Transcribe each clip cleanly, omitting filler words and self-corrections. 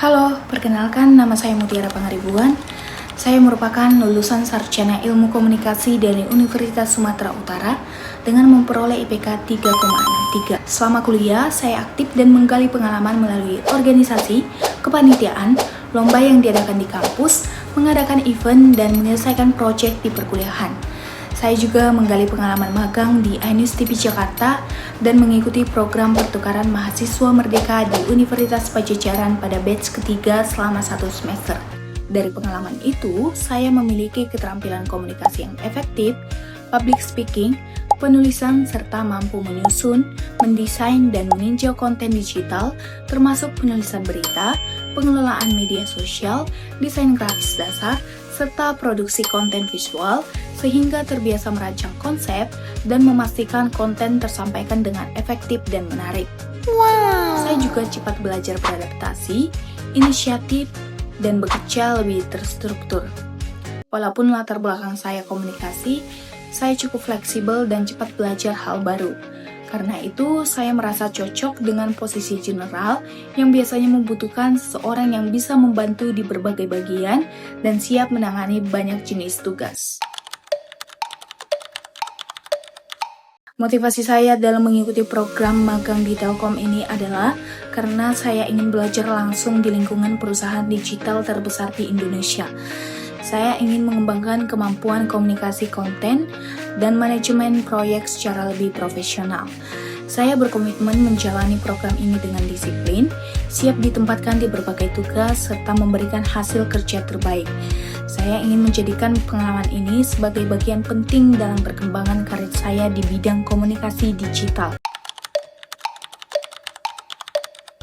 Halo, perkenalkan nama saya Mutiara Pangaribuan. Saya merupakan lulusan Sarjana Ilmu Komunikasi dari Universitas Sumatera Utara dengan memperoleh IPK 3,63. Selama kuliah, saya aktif dan menggali pengalaman melalui organisasi, kepanitiaan, lomba yang diadakan di kampus, mengadakan event, dan menyelesaikan proyek di perkuliahan. Saya juga menggali pengalaman magang di Ainus TV Jakarta dan mengikuti program pertukaran mahasiswa merdeka di Universitas Pajajaran pada batch ketiga selama 1 semester. Dari pengalaman itu, saya memiliki keterampilan komunikasi yang efektif, public speaking, penulisan, serta mampu menyusun, mendesain, dan meninjau konten digital, termasuk penulisan berita, pengelolaan media sosial, desain grafis dasar, serta produksi konten visual, sehingga terbiasa merancang konsep dan memastikan konten tersampaikan dengan efektif dan menarik. Wow! Saya juga cepat belajar beradaptasi, inisiatif, dan bekerja lebih terstruktur. Walaupun latar belakang saya komunikasi, saya cukup fleksibel dan cepat belajar hal baru. Karena itu, saya merasa cocok dengan posisi general yang biasanya membutuhkan seseorang yang bisa membantu di berbagai bagian dan siap menangani banyak jenis tugas. Motivasi saya dalam mengikuti program magang di Telkom ini adalah karena saya ingin belajar langsung di lingkungan perusahaan digital terbesar di Indonesia. Saya ingin mengembangkan kemampuan komunikasi konten dan manajemen proyek secara lebih profesional. Saya berkomitmen menjalani program ini dengan disiplin, siap ditempatkan di berbagai tugas, serta memberikan hasil kerja terbaik. Saya ingin menjadikan pengalaman ini sebagai bagian penting dalam perkembangan karir saya di bidang komunikasi digital.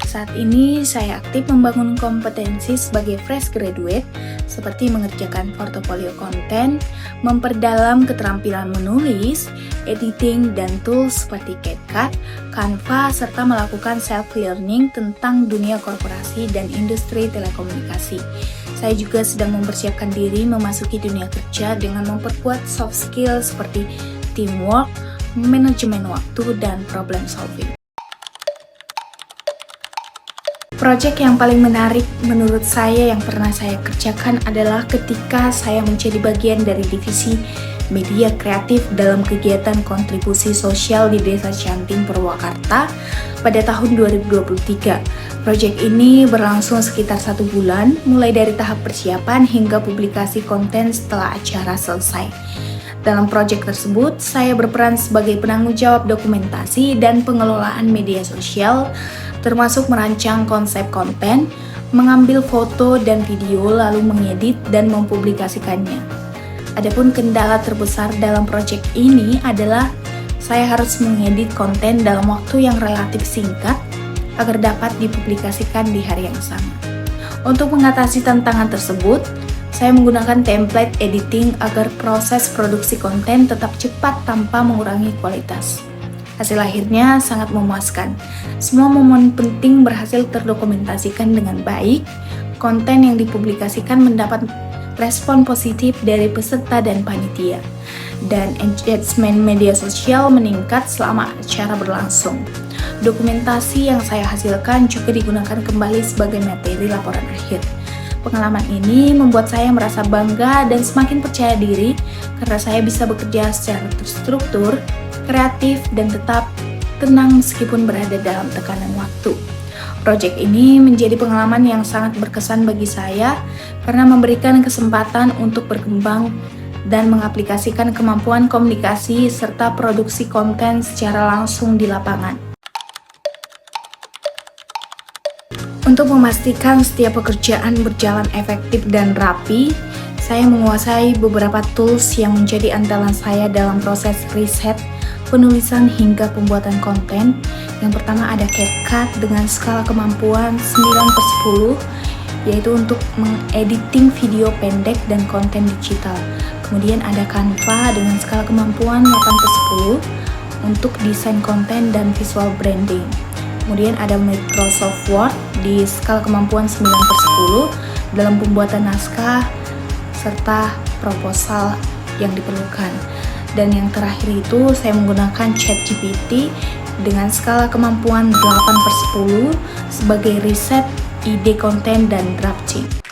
Saat ini, saya aktif membangun kompetensi sebagai fresh graduate, seperti mengerjakan portofolio konten, memperdalam keterampilan menulis, editing, dan tools seperti CapCut, Canva, serta melakukan self-learning tentang dunia korporasi dan industri telekomunikasi. Saya juga sedang mempersiapkan diri memasuki dunia kerja dengan memperkuat soft skill seperti teamwork, manajemen waktu, dan problem solving. Proyek yang paling menarik menurut saya yang pernah saya kerjakan adalah ketika saya menjadi bagian dari divisi media kreatif dalam kegiatan kontribusi sosial di Desa Cianting, Purwakarta pada tahun 2023. Proyek ini berlangsung sekitar 1 bulan, mulai dari tahap persiapan hingga publikasi konten setelah acara selesai. Dalam proyek tersebut, saya berperan sebagai penanggung jawab dokumentasi dan pengelolaan media sosial, termasuk merancang konsep konten, mengambil foto dan video, lalu mengedit dan mempublikasikannya. Adapun kendala terbesar dalam proyek ini adalah saya harus mengedit konten dalam waktu yang relatif singkat agar dapat dipublikasikan di hari yang sama. Untuk mengatasi tantangan tersebut, saya menggunakan template editing agar proses produksi konten tetap cepat tanpa mengurangi kualitas. Hasil akhirnya sangat memuaskan. Semua momen penting berhasil terdokumentasikan dengan baik. Konten yang dipublikasikan mendapat respon positif dari peserta dan panitia. Dan engagement media sosial meningkat selama acara berlangsung. Dokumentasi yang saya hasilkan juga digunakan kembali sebagai materi laporan akhir. Pengalaman ini membuat saya merasa bangga dan semakin percaya diri karena saya bisa bekerja secara terstruktur, kreatif, dan tetap tenang meskipun berada dalam tekanan waktu. Proyek ini menjadi pengalaman yang sangat berkesan bagi saya karena memberikan kesempatan untuk berkembang dan mengaplikasikan kemampuan komunikasi serta produksi konten secara langsung di lapangan. Untuk memastikan setiap pekerjaan berjalan efektif dan rapi, saya menguasai beberapa tools yang menjadi andalan saya dalam proses riset, penulisan hingga pembuatan konten. Yang pertama ada CapCut dengan skala kemampuan 9/10, yaitu untuk mengediting video pendek dan konten digital. Kemudian ada Canva dengan skala kemampuan 8/10 untuk desain konten dan visual branding. Kemudian ada Microsoft Word di skala kemampuan 9/10 dalam pembuatan naskah serta proposal yang diperlukan. Dan yang terakhir itu saya menggunakan ChatGPT dengan skala kemampuan 8/10 sebagai riset ide konten dan drafting.